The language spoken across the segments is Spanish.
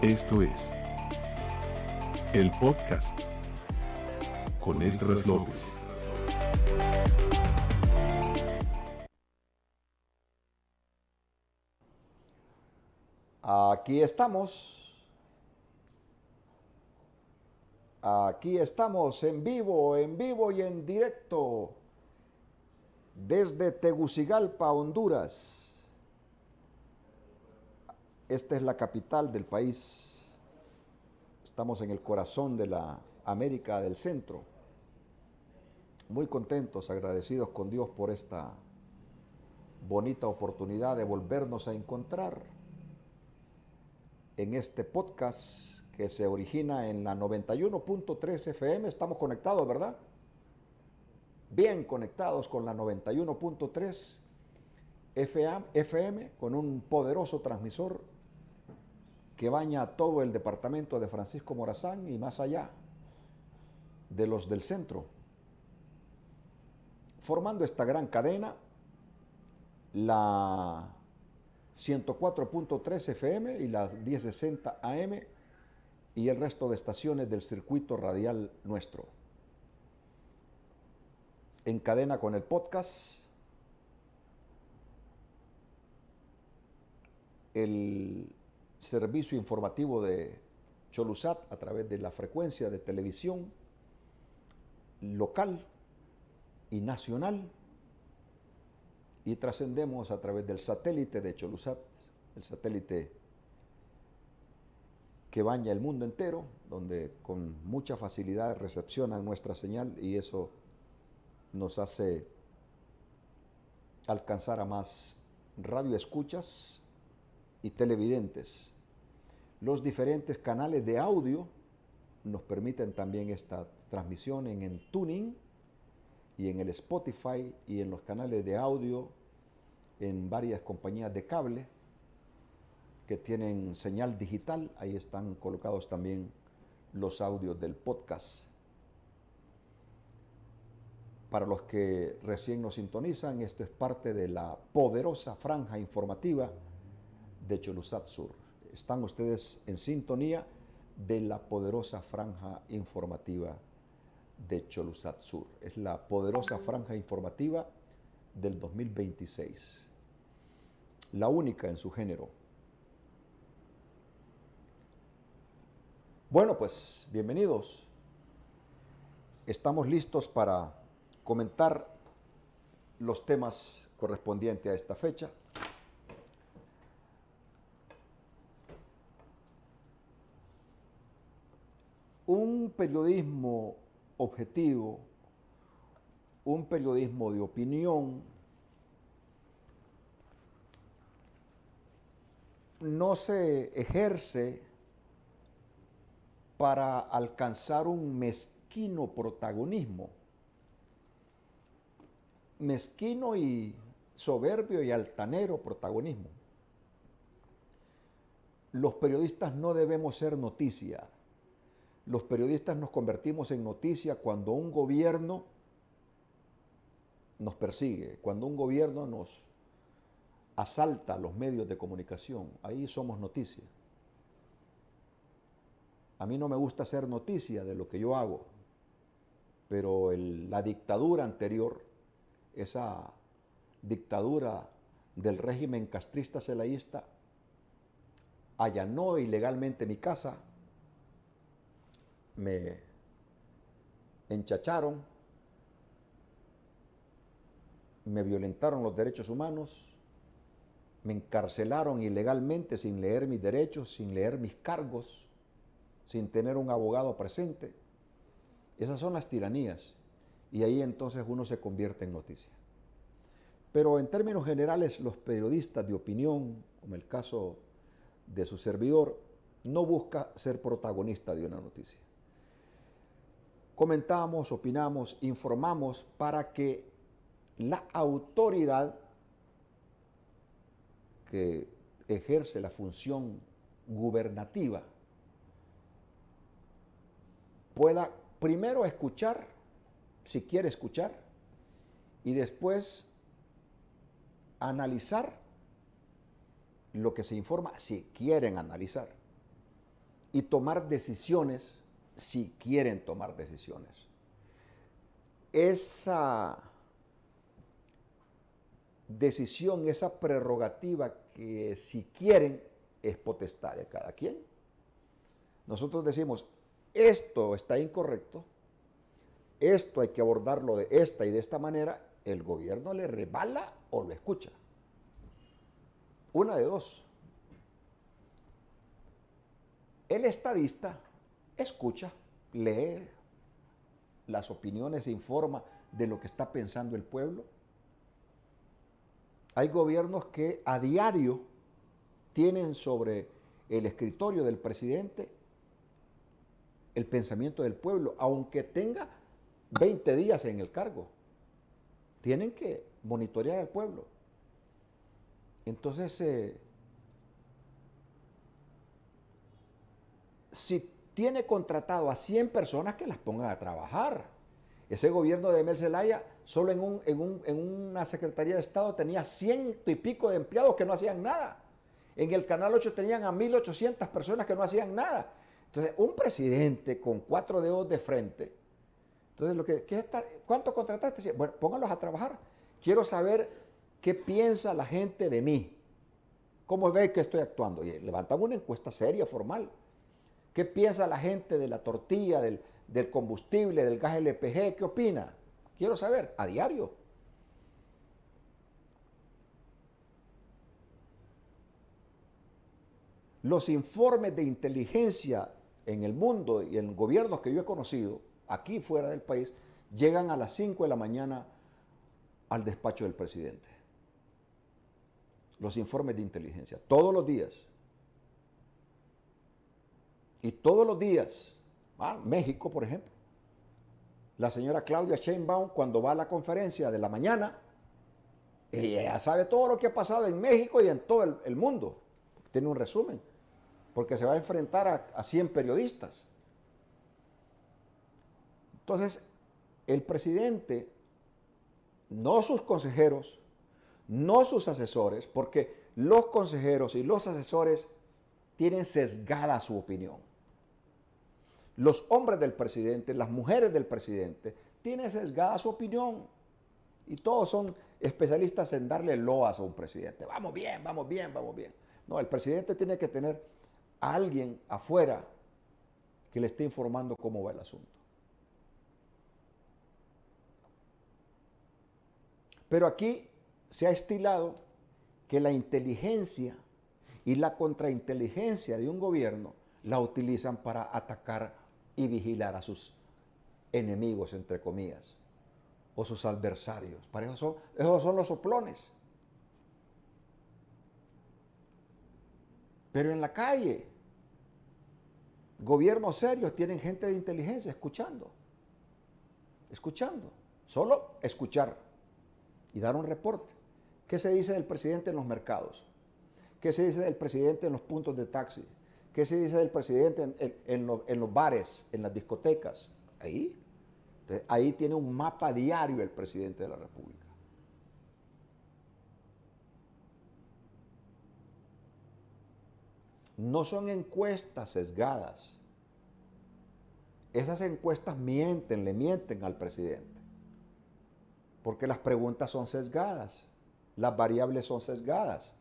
Esto es el podcast con Esdras López. Aquí estamos en vivo y en directo desde Tegucigalpa, Honduras. Esta es la capital del país. Estamos en el corazón de la América del Centro. Muy contentos, agradecidos con Dios por esta bonita oportunidad de volvernos a encontrar en este podcast que se origina en la 91.3 FM. Estamos conectados, ¿verdad? Bien conectados con la 91.3 FM, con un poderoso transmisor que baña todo el departamento de Francisco Morazán y más allá de los del centro. Formando esta gran cadena, la 104.3 FM y la 1060 AM y el resto de estaciones del circuito radial nuestro. En cadena con el podcast, el servicio informativo de Cholusat a través de la frecuencia de televisión local y nacional, y trascendemos a través del satélite de Cholusat, el satélite que baña el mundo entero, donde con mucha facilidad recepcionan nuestra señal y eso nos hace alcanzar a más radioescuchas y televidentes. Los diferentes canales de audio nos permiten también esta transmisión en el Tuning y en el Spotify y en los canales de audio en varias compañías de cable que tienen señal digital. Ahí están colocados también los audios del podcast. Para los que recién nos sintonizan, esto es parte de la poderosa franja informativa de Cholusat Sur. Están ustedes en sintonía de la poderosa franja informativa de Cholusat Sur. Es la poderosa franja informativa del 2026. La única en su género. Bueno, pues bienvenidos. Estamos listos para comentar los temas correspondientes a esta fecha. Un periodismo objetivo, un periodismo de opinión, no se ejerce para alcanzar un mezquino protagonismo, mezquino y soberbio y altanero protagonismo. Los periodistas no debemos ser noticia. Los periodistas nos convertimos en noticia cuando un gobierno nos persigue, cuando un gobierno nos asalta los medios de comunicación. Ahí somos noticia. A mí no me gusta ser noticia de lo que yo hago, pero la dictadura anterior, esa dictadura del régimen castrista celaísta, allanó ilegalmente mi casa, me enchacharon, me violentaron los derechos humanos, me encarcelaron ilegalmente sin leer mis derechos, sin leer mis cargos, sin tener un abogado presente. Esas son las tiranías y ahí entonces uno se convierte en noticia. Pero en términos generales, los periodistas de opinión, como el caso de su servidor, no busca ser protagonista de una noticia. Comentamos, opinamos, informamos para que la autoridad que ejerce la función gubernativa pueda primero escuchar, si quiere escuchar, y después analizar lo que se informa, si quieren analizar. y tomar decisiones si quieren tomar decisiones. Esa decisión, esa prerrogativa que si quieren es potestad de cada quien. Nosotros decimos, esto está incorrecto, esto hay que abordarlo de esta y de esta manera, el gobierno le rebala o lo escucha. Una de dos. El estadista escucha, lee las opiniones, se informa de lo que está pensando el pueblo. Hay gobiernos que a diario tienen sobre el escritorio del presidente el pensamiento del pueblo, aunque tenga 20 días en el cargo. Tienen que monitorear al pueblo. Entonces, si tiene contratado a 100 personas, que las pongan a trabajar. Ese gobierno de Emel Zelaya, solo en una Secretaría de Estado tenía 100 y pico de empleados que no hacían nada. En el Canal 8 tenían a 1.800 personas que no hacían nada. Entonces, un presidente con 4 dedos de frente. Entonces, ¿cuánto contrataste? Bueno, pónganlos a trabajar. Quiero saber qué piensa la gente de mí. ¿Cómo ve que estoy actuando? Y levantan una encuesta seria, formal. ¿Qué piensa la gente de la tortilla, del combustible, del gas LPG? ¿Qué opina? Quiero saber, a diario. Los informes de inteligencia en el mundo y en gobiernos que yo he conocido, aquí fuera del país, llegan a las 5 de la mañana al despacho del presidente. Los informes de inteligencia, todos los días. Y todos los días, México, por ejemplo, la señora Claudia Sheinbaum, cuando va a la conferencia de la mañana, ella ya sabe todo lo que ha pasado en México y en todo el mundo. Tiene un resumen, porque se va a enfrentar a 100 periodistas. Entonces, el presidente, no sus consejeros, no sus asesores, porque los consejeros y los asesores tienen sesgada su opinión. Los hombres del presidente, las mujeres del presidente, tienen sesgada su opinión. Y todos son especialistas en darle loas a un presidente. Vamos bien, vamos bien, vamos bien. No, el presidente tiene que tener a alguien afuera que le esté informando cómo va el asunto. Pero aquí se ha estilado que la inteligencia y la contrainteligencia de un gobierno la utilizan para atacar y vigilar a sus enemigos, entre comillas, o sus adversarios. Para eso esos son los soplones. Pero en la calle, gobiernos serios tienen gente de inteligencia escuchando, solo escuchar y dar un reporte. ¿Qué se dice del presidente en los mercados? ¿Qué se dice del presidente en los puntos de taxi? ¿Qué se dice del presidente en los bares, en las discotecas? Ahí. Entonces, ahí tiene un mapa diario el presidente de la República. No son encuestas sesgadas. Esas encuestas le mienten al presidente. Porque las preguntas son sesgadas, las variables son sesgadas.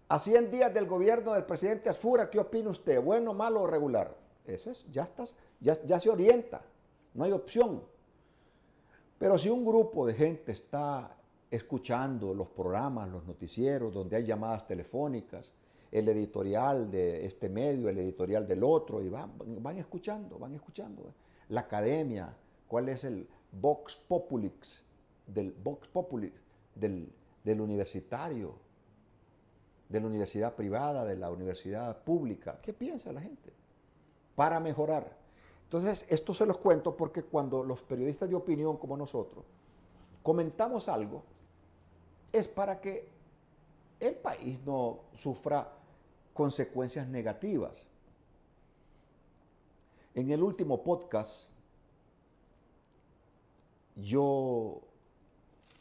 A 100 días del gobierno del presidente Asfura, ¿qué opina usted? ¿Bueno, malo o regular? Eso es, ya se orienta, no hay opción. Pero si un grupo de gente está escuchando los programas, los noticieros, donde hay llamadas telefónicas, el editorial de este medio, el editorial del otro, y van escuchando. La academia, ¿cuál es el Vox Populix del universitario? De la universidad privada, de la universidad pública. ¿Qué piensa la gente? Para mejorar. Entonces, esto se los cuento porque cuando los periodistas de opinión como nosotros comentamos algo, es para que el país no sufra consecuencias negativas. En el último podcast, yo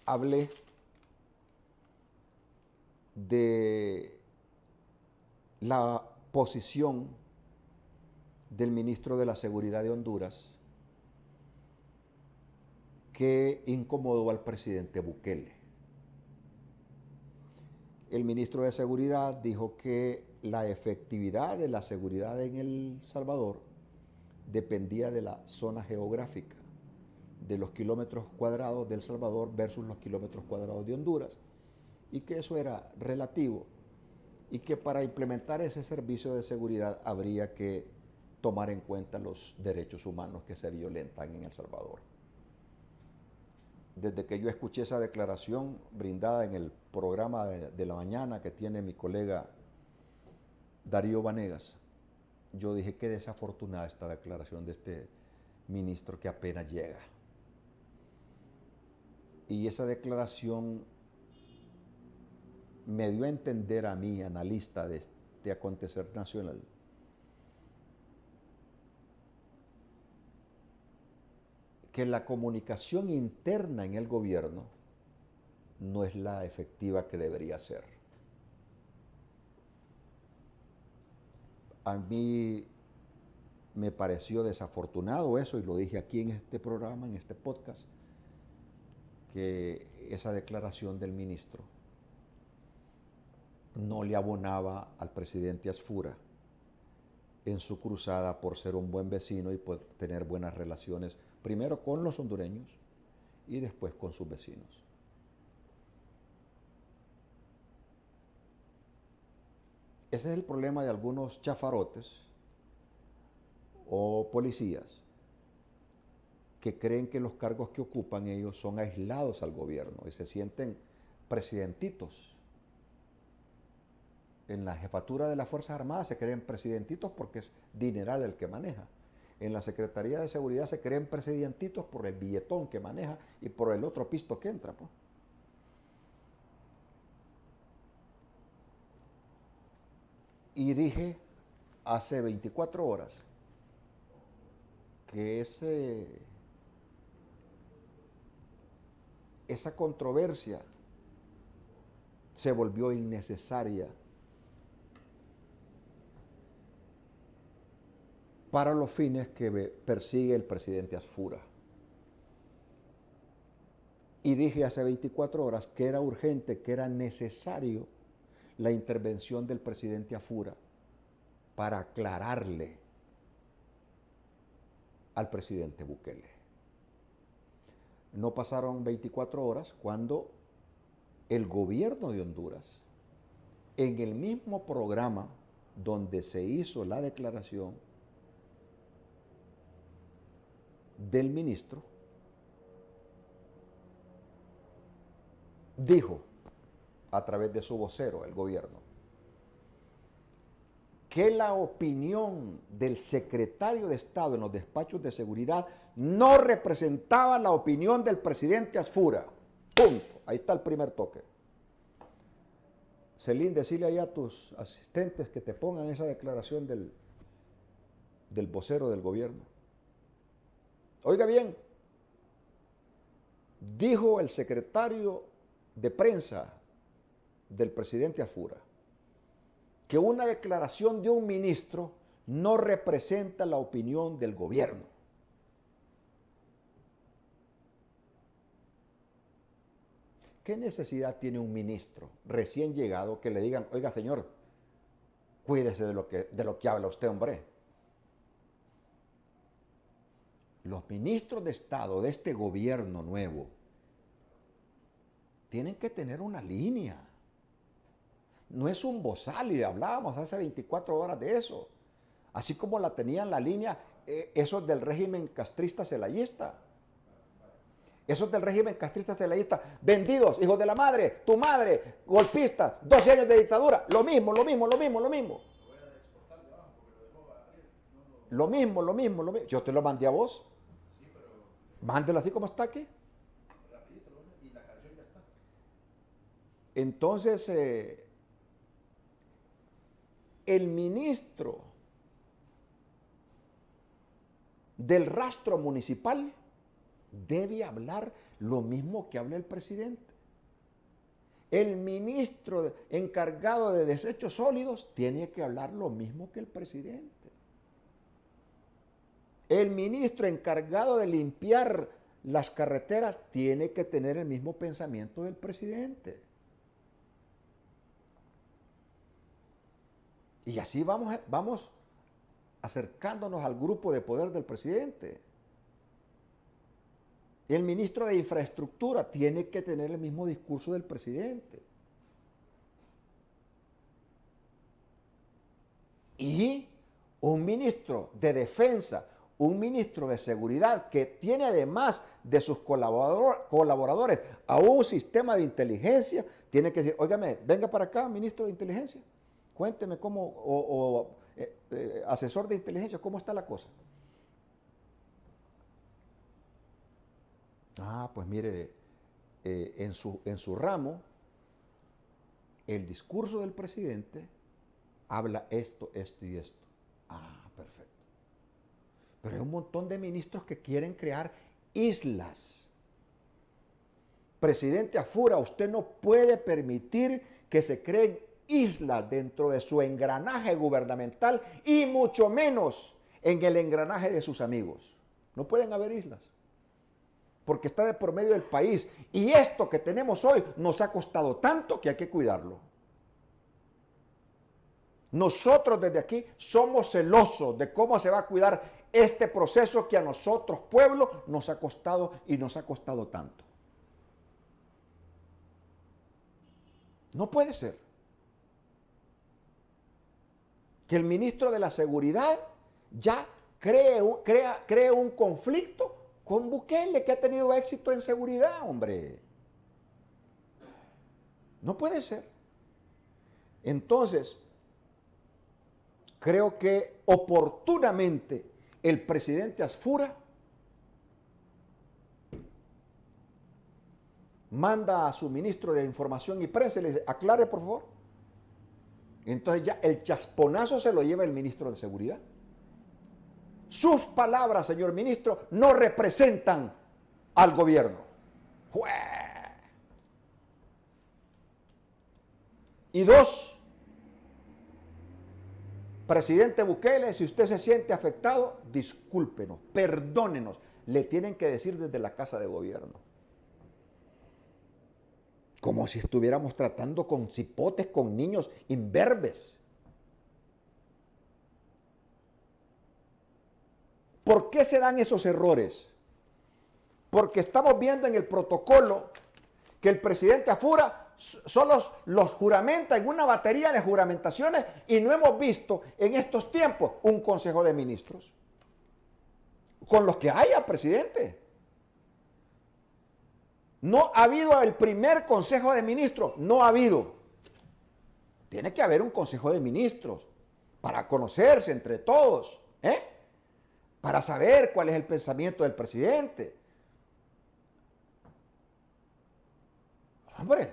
hablé de la posición del ministro de la Seguridad de Honduras que incomodó al presidente Bukele. El ministro de Seguridad dijo que la efectividad de la seguridad en El Salvador dependía de la zona geográfica, de los kilómetros cuadrados de El Salvador versus los kilómetros cuadrados de Honduras, y que eso era relativo, y que para implementar ese servicio de seguridad habría que tomar en cuenta los derechos humanos que se violentan en El Salvador. Desde que yo escuché esa declaración brindada en el programa de la mañana que tiene mi colega Darío Vanegas, yo dije qué desafortunada esta declaración de este ministro que apenas llega. Y esa declaración me dio a entender a mí, analista de este acontecer nacional, que la comunicación interna en el gobierno no es la efectiva que debería ser. A mí me pareció desafortunado eso, y lo dije aquí en este programa, en este podcast, que esa declaración del ministro no le abonaba al presidente Asfura en su cruzada por ser un buen vecino y por tener buenas relaciones, primero con los hondureños y después con sus vecinos. Ese es el problema de algunos chafarotes o policías que creen que los cargos que ocupan ellos son aislados al gobierno y se sienten presidentitos. En la jefatura de las Fuerzas Armadas se creen presidentitos porque es dineral el que maneja. En la Secretaría de Seguridad se creen presidentitos por el billetón que maneja y por el otro pisto que entra, pues. Y dije hace 24 horas que esa controversia se volvió innecesaria para los fines que persigue el presidente Asfura. Y dije hace 24 horas que era urgente, que era necesario la intervención del presidente Asfura para aclararle al presidente Bukele. No pasaron 24 horas cuando el gobierno de Honduras, en el mismo programa donde se hizo la declaración del ministro, dijo a través de su vocero, el gobierno, que la opinión del secretario de Estado en los despachos de seguridad no representaba la opinión del presidente Asfura. Punto. Ahí está el primer toque. Celín, decile ahí a tus asistentes que te pongan esa declaración del vocero del gobierno. Oiga bien, dijo el secretario de prensa del presidente Asfura que una declaración de un ministro no representa la opinión del gobierno. ¿Qué necesidad tiene un ministro recién llegado que le digan, oiga señor, cuídese de lo que habla usted, hombre? Los ministros de Estado de este gobierno nuevo tienen que tener una línea. No es un bozal, y hablábamos hace 24 horas de eso. Así como la tenían la línea esos del régimen castrista celayista. Esos del régimen castrista celayista, vendidos, hijos de la madre, tu madre, golpistas, 12 años de dictadura, lo mismo. Lo mismo. Yo te lo mandé a vos. Mándelo así como está aquí. Y la canción ya está. Entonces, el ministro del rastro municipal debe hablar lo mismo que habla el presidente. el ministro encargado de desechos sólidos tiene que hablar lo mismo que el presidente. El ministro encargado de limpiar las carreteras tiene que tener el mismo pensamiento del presidente. Y así vamos acercándonos al grupo de poder del presidente. El ministro de Infraestructura tiene que tener el mismo discurso del presidente. Y un ministro de Defensa, un ministro de Seguridad que tiene además de sus colaboradores a un sistema de inteligencia, tiene que decir, óigame, venga para acá, ministro de Inteligencia, cuénteme cómo, asesor de inteligencia, ¿cómo está la cosa? Ah, pues mire, en su ramo, el discurso del presidente habla esto, esto y esto. Ah, perfecto. Pero hay un montón de ministros que quieren crear islas. Presidente Afura, usted no puede permitir que se creen islas dentro de su engranaje gubernamental y mucho menos en el engranaje de sus amigos. No pueden haber islas, porque está de por medio del país. Y esto que tenemos hoy nos ha costado tanto que hay que cuidarlo. Nosotros desde aquí somos celosos de cómo se va a cuidar este proceso que a nosotros, pueblo, nos ha costado y nos ha costado tanto. No puede ser que el ministro de la Seguridad ya cree un conflicto con Bukele, que ha tenido éxito en seguridad, hombre. No puede ser. Entonces, creo que oportunamente el presidente Afura manda a su ministro de Información y Prensa y le dice, aclare por favor. Entonces ya el chasponazo se lo lleva el ministro de Seguridad. Sus palabras, señor ministro, no representan al gobierno. ¡Jue! Y dos, presidente Bukele, si usted se siente afectado, discúlpenos, perdónenos. Le tienen que decir desde la Casa de Gobierno. Como si estuviéramos tratando con cipotes, con niños imberbes. ¿Por qué se dan esos errores? Porque estamos viendo en el protocolo que el presidente Afura solo los juramenta en una batería de juramentaciones y no hemos visto en estos tiempos un consejo de ministros con los que haya, presidente. No ha habido el primer consejo de ministros, no ha habido. Tiene que haber un consejo de ministros para conocerse entre todos, para saber cuál es el pensamiento del presidente. Hombre,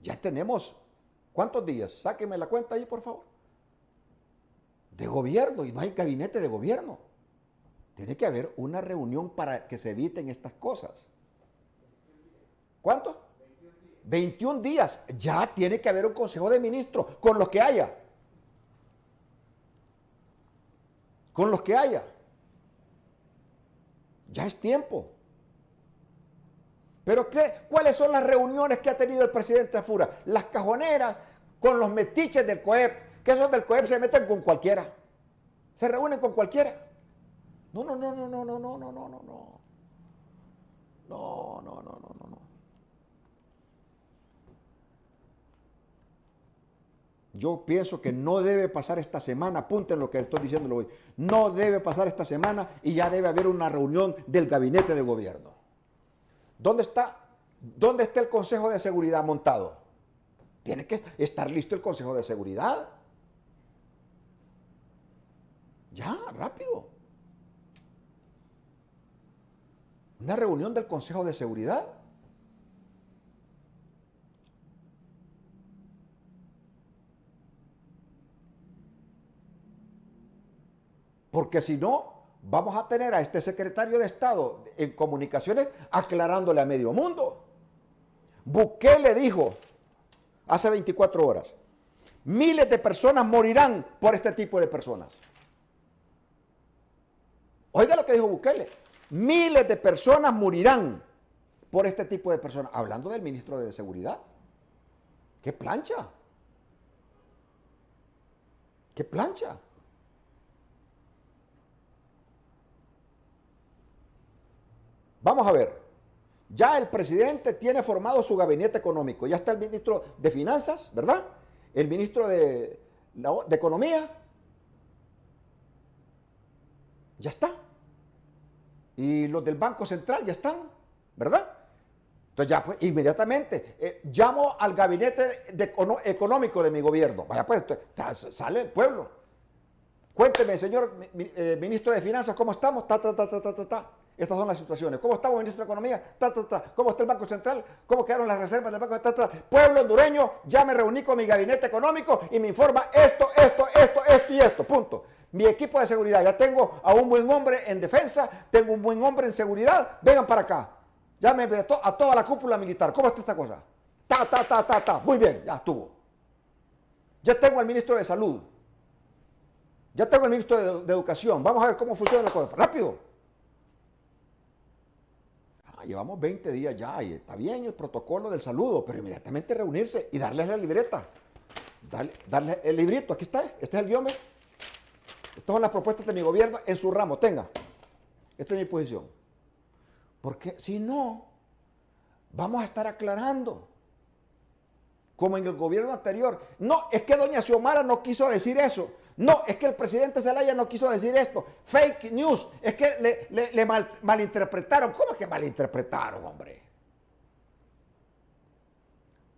ya tenemos, ¿cuántos días? Sáqueme la cuenta ahí, por favor. De gobierno, y no hay gabinete de gobierno. Tiene que haber una reunión para que se eviten estas cosas. ¿Cuánto? 21 días. Ya tiene que haber un consejo de ministros con los que haya. Con los que haya. Ya es tiempo. ¿Pero qué? ¿Cuáles son las reuniones que ha tenido el presidente Afura? Las cajoneras con los metiches del COEP, que esos del COEP se meten con cualquiera. Se reúnen con cualquiera. No. Yo pienso que no debe pasar esta semana, apunten lo que estoy diciéndolo hoy, no debe pasar esta semana y ya debe haber una reunión del gabinete de gobierno. ¿Dónde está el Consejo de Seguridad montado? Tiene que estar listo el Consejo de Seguridad. Ya, rápido. Una reunión del Consejo de Seguridad. Porque si no, vamos a tener a este secretario de Estado en comunicaciones aclarándole a medio mundo. Bukele dijo hace 24 horas. Miles de personas morirán por este tipo de personas. Oiga lo que dijo Bukele. Miles de personas morirán por este tipo de personas. Hablando del ministro de Seguridad. ¡Qué plancha! ¡Qué plancha! Vamos a ver. Ya el presidente tiene formado su gabinete económico. Ya está el ministro de Finanzas, ¿verdad? El ministro de Economía. Ya está. Y los del Banco Central ya están, ¿verdad? Entonces ya, pues, inmediatamente llamo al gabinete económico de mi gobierno. Vaya, pues, sale el pueblo. Cuénteme, señor ministro de Finanzas, ¿cómo estamos? Estas son las situaciones. ¿Cómo estamos, ministro de Economía? ¿Cómo está el Banco Central? ¿Cómo quedaron las reservas del Banco Central? Pueblo hondureño, ya me reuní con mi gabinete económico y me informa esto y esto. Punto. Mi equipo de seguridad, ya tengo a un buen hombre en defensa, tengo un buen hombre en seguridad, vengan para acá. Llámenme a toda la cúpula militar. ¿Cómo está esta cosa? Muy bien, ya estuvo. Ya tengo al ministro de Salud. Ya tengo al ministro de Educación. Vamos a ver cómo funciona la cosa. Rápido. Llevamos 20 días ya y está bien el protocolo del saludo, pero inmediatamente reunirse y darles la libreta. Darles el librito. Aquí está. Este es el guión. Estas son las propuestas de mi gobierno en su ramo. Tenga. Esta es mi posición. Porque si no, vamos a estar aclarando. Como en el gobierno anterior. No, es que doña Xiomara no quiso decir eso. No, es que el presidente Zelaya no quiso decir esto. Fake news. Es que le malinterpretaron. ¿Cómo es que malinterpretaron, hombre?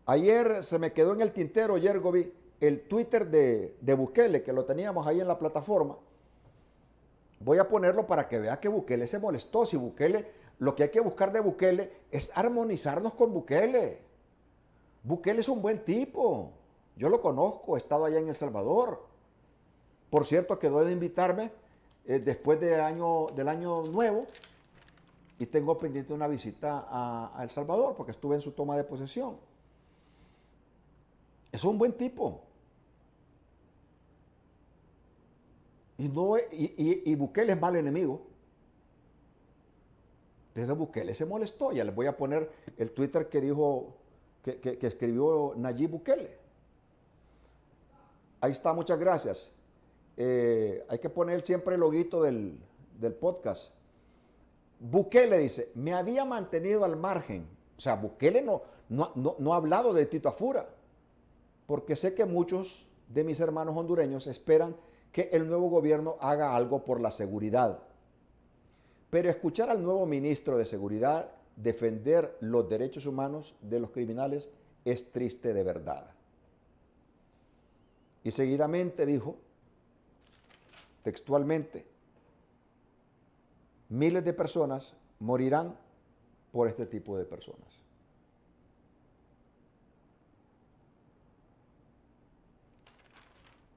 Ayer se me quedó en el tintero, Yergovi, el Twitter de Bukele, que lo teníamos ahí en la plataforma. Voy a ponerlo para que vea que Bukele se molestó. Si Bukele, lo que hay que buscar de Bukele es armonizarnos con Bukele. Bukele es un buen tipo. Yo lo conozco, he estado allá en El Salvador. Por cierto, quedó de invitarme después del año nuevo y tengo pendiente una visita a El Salvador porque estuve en su toma de posesión. Es un buen tipo. Y Bukele es mal enemigo. Desde Bukele se molestó. Ya les voy a poner el Twitter que dijo, que escribió Nayib Bukele. Ahí está, muchas gracias. Hay que poner siempre el loguito del podcast. Bukele dice, me había mantenido al margen. O sea, Bukele no ha hablado de Tito Afura, porque sé que muchos de mis hermanos hondureños esperan que el nuevo gobierno haga algo por la seguridad. Pero escuchar al nuevo ministro de Seguridad defender los derechos humanos de los criminales es triste de verdad. Y seguidamente dijo, textualmente, miles de personas morirán por este tipo de personas.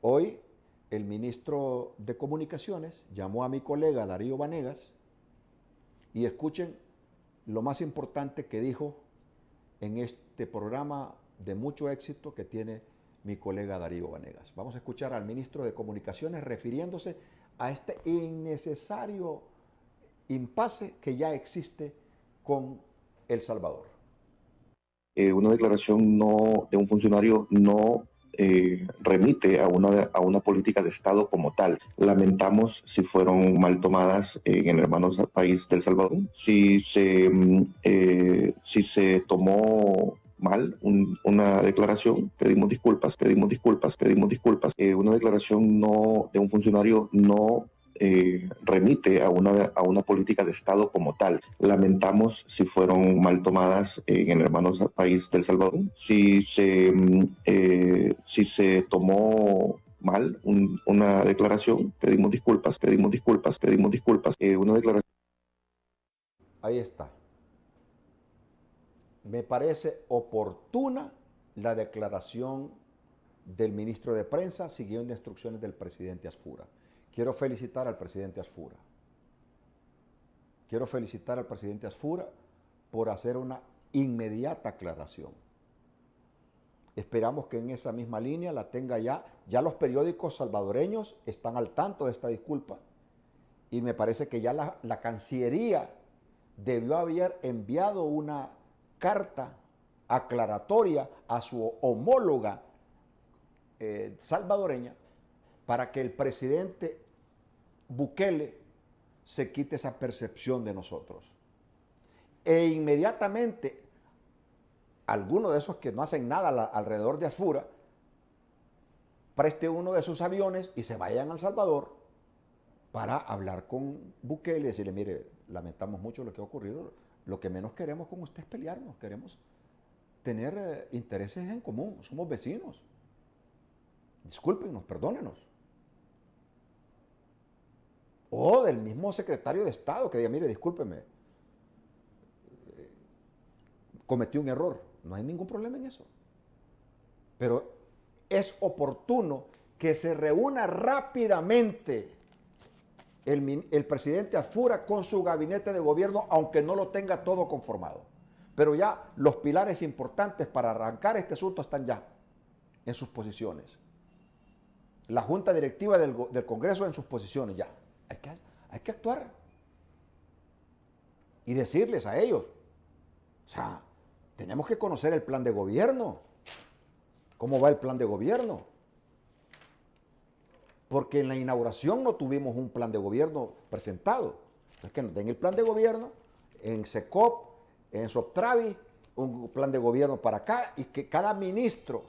Hoy, el ministro de Comunicaciones llamó a mi colega Darío Vanegas y escuchen lo más importante que dijo en este programa de mucho éxito que tiene mi colega Darío Vanegas. Vamos a escuchar al ministro de Comunicaciones refiriéndose a este innecesario impasse que ya existe con El Salvador. Una declaración de un funcionario no remite a una política de Estado como tal. Lamentamos si fueron mal tomadas en el hermano país del Salvador, si se tomó mal una declaración, pedimos disculpas. Una declaración de un funcionario no remite a una política de Estado como tal. Lamentamos si fueron mal tomadas en el hermano país del Salvador, si se tomó mal una declaración, pedimos disculpas. Una declaración. Ahí está. Me parece oportuna la declaración del ministro de Prensa siguiendo instrucciones del presidente Asfura. Quiero felicitar al presidente Asfura. por hacer una inmediata aclaración. Esperamos que en esa misma línea la tenga ya. Ya los periódicos salvadoreños están al tanto de esta disculpa. Y me parece que ya la Cancillería debió haber enviado una carta aclaratoria a su homóloga salvadoreña para que el presidente Bukele se quite esa percepción de nosotros. E inmediatamente alguno de esos que no hacen nada alrededor de Afura preste uno de sus aviones y se vayan a El Salvador para hablar con Bukele y decirle, mire, lamentamos mucho lo que ha ocurrido, lo que menos queremos con usted es pelearnos, queremos tener intereses en común, somos vecinos. Discúlpenos, perdónenos. O del mismo secretario de Estado que diga, mire, discúlpeme, cometí un error. No hay ningún problema en eso. Pero es oportuno que se reúna rápidamente el presidente Afura con su gabinete de gobierno, aunque no lo tenga todo conformado. Pero ya los pilares importantes para arrancar este asunto están ya en sus posiciones. La Junta Directiva del Congreso en sus posiciones ya. Hay que actuar. Y decirles a ellos, o sea, tenemos que conocer el plan de gobierno. ¿Cómo va el plan de gobierno? Porque en la inauguración no tuvimos un plan de gobierno presentado. Es que nos den el plan de gobierno en SECOP, en SOPTRAVI, un plan de gobierno para acá y que cada ministro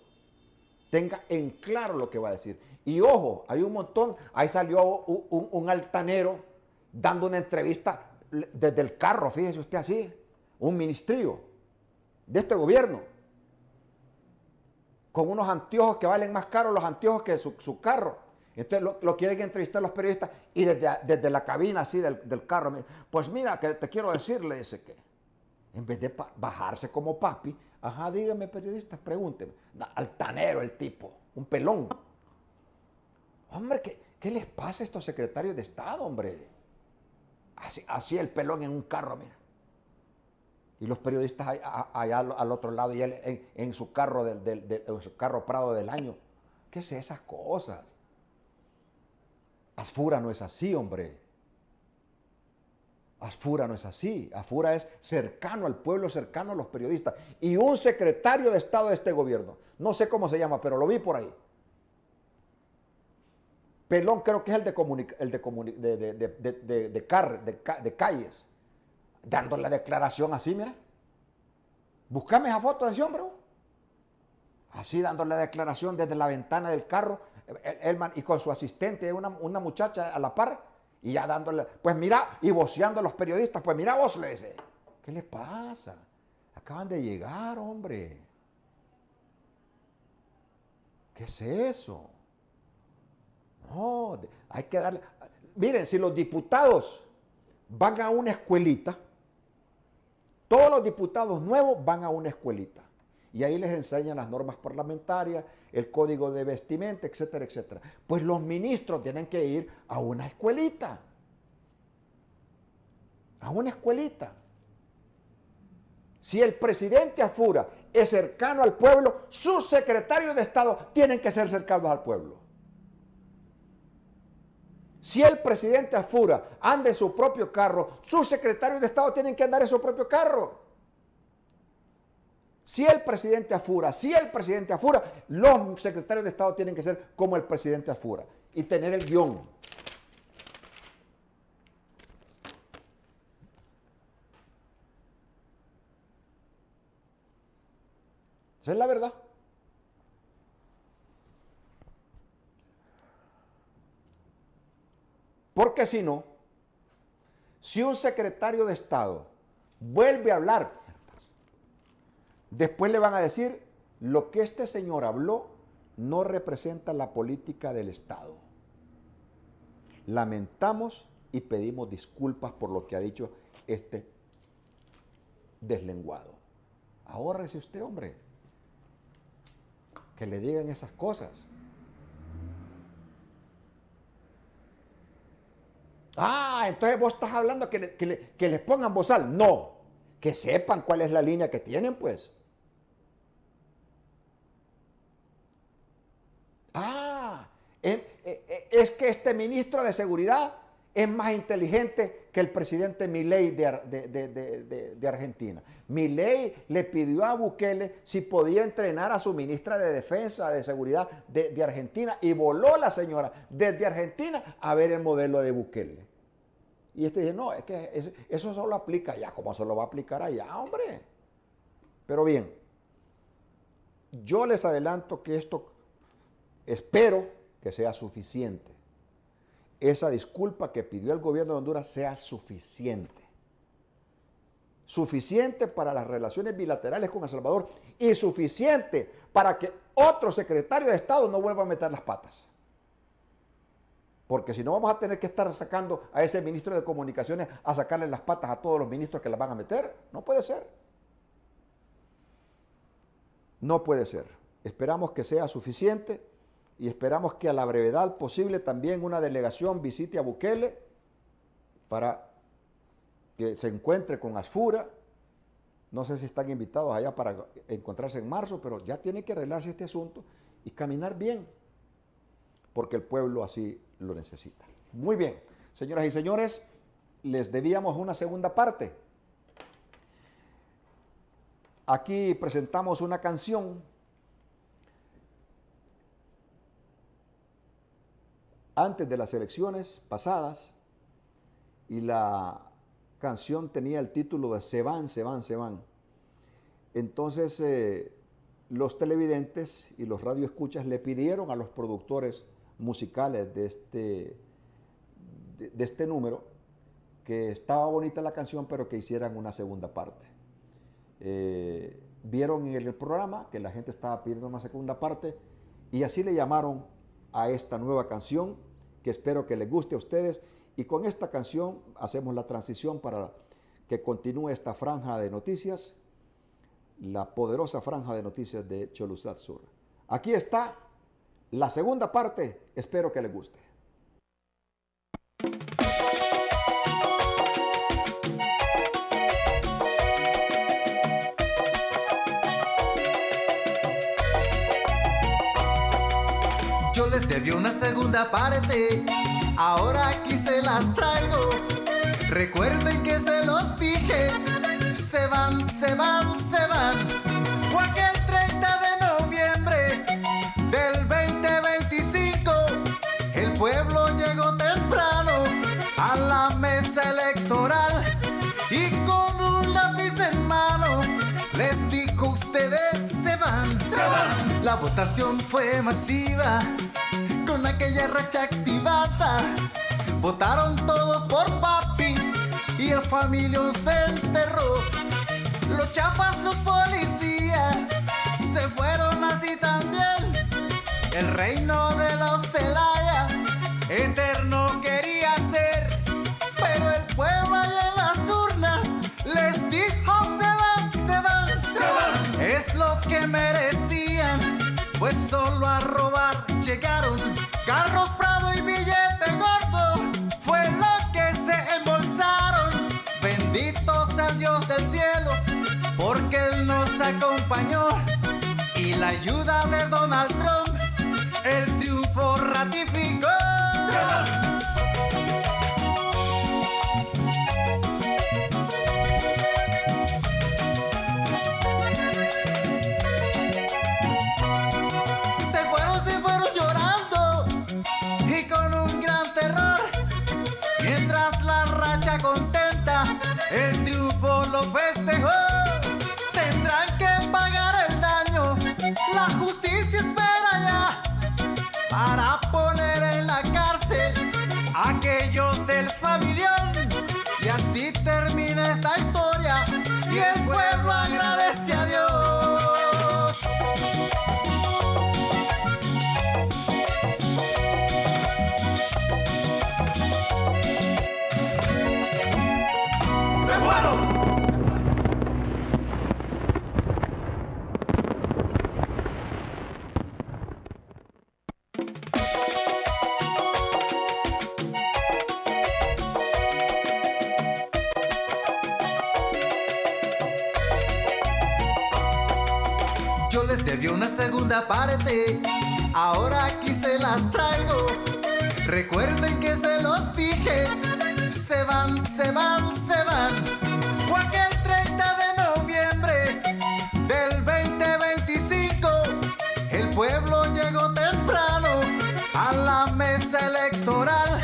tenga en claro lo que va a decir. Y ojo, hay un montón, ahí salió un altanero dando una entrevista desde el carro, fíjese usted así, un ministrillo de este gobierno, con unos anteojos que valen más caros los anteojos que su carro. Entonces lo quieren entrevistar los periodistas y desde la cabina así del carro, pues mira, que te quiero decir, le dice que en vez de bajarse como papi, ajá, dígame periodistas, pregúnteme. Altanero el tipo, un pelón. Hombre, ¿qué les pasa a estos secretarios de Estado, hombre? Así el pelón en un carro, mira. Y los periodistas allá al otro lado y él en su carro, en su carro Prado del año. ¿Qué es esas cosas? Afura no es así, hombre. Afura no es así. Afura es cercano al pueblo, cercano a los periodistas. Y un secretario de Estado de este gobierno, no sé cómo se llama, pero lo vi por ahí. Pelón creo que es el de calles, dando la declaración así, mira. Búscame esa foto de ese hombre. Así dando la declaración desde la ventana del carro, y con su asistente, una muchacha a la par, y ya dándole, pues mira, y voceando a los periodistas, pues mira vos, le dice, ¿qué les pasa? Acaban de llegar, hombre. ¿Qué es eso? No, hay que darle. Miren, si los diputados van a una escuelita, todos los diputados nuevos van a una escuelita. Y ahí les enseñan las normas parlamentarias, el código de vestimenta, etcétera, etcétera. Pues los ministros tienen que ir a una escuelita. A una escuelita. Si el presidente Afura es cercano al pueblo, sus secretarios de Estado tienen que ser cercanos al pueblo. Si el presidente Afura anda en su propio carro, sus secretarios de Estado tienen que andar en su propio carro. Si el presidente Afura, los secretarios de Estado tienen que ser como el presidente Afura y tener el guión. Esa es la verdad. Porque si no, si un secretario de Estado vuelve a hablar, después le van a decir, lo que este señor habló no representa la política del Estado. Lamentamos y pedimos disculpas por lo que ha dicho este deslenguado. Ahórrese usted, hombre, que le digan esas cosas. Ah, entonces vos estás hablando que les pongan bozal. No, que sepan cuál es la línea que tienen, pues. es que este ministro de Seguridad es más inteligente que el presidente Milei de Argentina. Milei le pidió a Bukele si podía entrenar a su ministra de Defensa, de Seguridad de Argentina, y voló la señora desde Argentina a ver el modelo de Bukele. Y este dice, no, es que eso solo aplica allá. ¿Cómo se lo va a aplicar allá, hombre? Pero bien, yo les adelanto que esto espero que sea suficiente. Esa disculpa que pidió el gobierno de Honduras sea suficiente. Suficiente para las relaciones bilaterales con El Salvador y suficiente para que otro secretario de Estado no vuelva a meter las patas. Porque si no vamos a tener que estar sacando a ese ministro de Comunicaciones a sacarle las patas a todos los ministros que las van a meter. No puede ser. No puede ser. Esperamos que sea suficiente y esperamos que a la brevedad posible también una delegación visite a Bukele para que se encuentre con Asfura. No sé si están invitados allá para encontrarse en marzo, pero ya tiene que arreglarse este asunto y caminar bien, porque el pueblo así lo necesita. Muy bien, señoras y señores, les debíamos una segunda parte. Aquí presentamos una canción antes de las elecciones pasadas y la canción tenía el título de Se van, se van, se van. Entonces los televidentes y los radioescuchas le pidieron a los productores musicales de este número que estaba bonita la canción, pero que hicieran una segunda parte. Vieron en el programa que la gente estaba pidiendo una segunda parte y así le llamaron a esta nueva canción, que espero que les guste a ustedes, y con esta canción hacemos la transición para que continúe esta franja de noticias, la poderosa franja de noticias de Choluzat Sur. Aquí está la segunda parte, espero que les guste. Yo les debí una segunda parte, ahora aquí se las traigo. Recuerden que se los dije, se van, se van, se van. Fue aquel 30 de noviembre del 2025. El pueblo llegó temprano a la mesa electoral y con un lápiz en mano les dijo: ustedes se van, se van. La votación fue masiva, con aquella racha activada. Votaron todos por papi y el familión se enterró. Los chafas, los policías se fueron así también. El reino de los Zelaya eterno quería ser, pero el pueblo allá en las urnas les dijo: se van, se van, se van. Es lo que merecían, pues solo a robar llegaron. Carros Prado y billete gordo fue lo que se embolsaron. Bendito sea el Dios del cielo, porque Él nos acompañó. Y la ayuda de Donald Trump, el triunfo ratificó. Se van. Se fueron llorando y con un gran terror, mientras la racha contenta el triunfo lo festejó. Tendrán que pagar el daño, la justicia espera ya, para poner en la cárcel a aquellos del familión. Y así termina esta historia y el pueblo agradece a Dios. Yo les debí una segunda parte, ahora aquí se las traigo. Recuerden que se los dije, se van, se van, se van. Fue aquel 30 de noviembre del 2025. El pueblo llegó temprano a la mesa electoral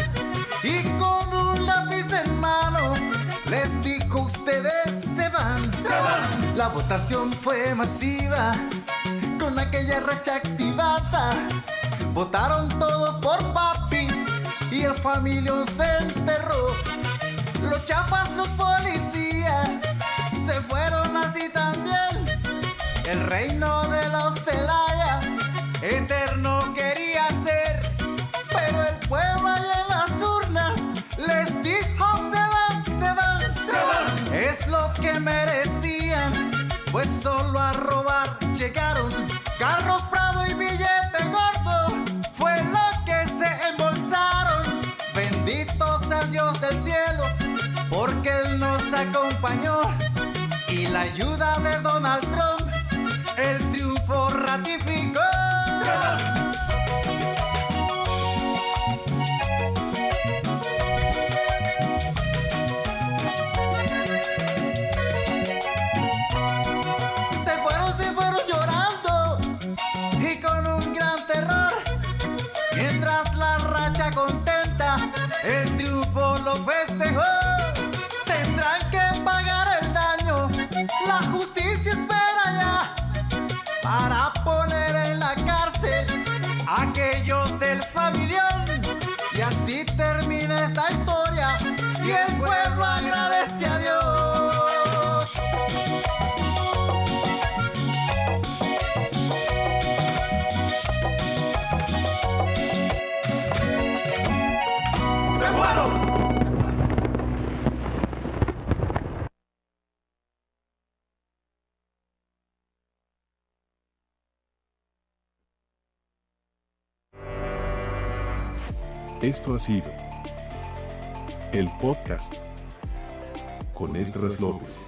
y con un lápiz en mano les dijo: ustedes se van, se van. La votación fue masiva, con aquella racha activada. Votaron todos por papi y el familión se enterró. Los chafas, los policías se fueron así también. El reino de los Zelaya eterno quería ser, pero el pueblo allá en las urnas les dijo: se van, se van, se van. Es lo que merecían, pues solo a robar llegaron. Carlos Prado y billete gordo fue lo que se embolsaron. Bendito sea el Dios del cielo, porque Él nos acompañó. Y la ayuda de Donald Trump el triunfo ratificó. Se van. Se fueron llorando y con un gran terror, mientras la racha contenta el triunfo lo festejó. Tendrán que pagar el daño, la justicia espera ya, para poner en la cárcel a aquellos del familión. Y así termina esta historia y el pueblo agradece a Dios. ¡Se fueron! Esto ha sido el podcast con Esdras López.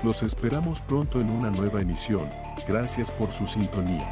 Los esperamos pronto en una nueva emisión. Gracias por su sintonía.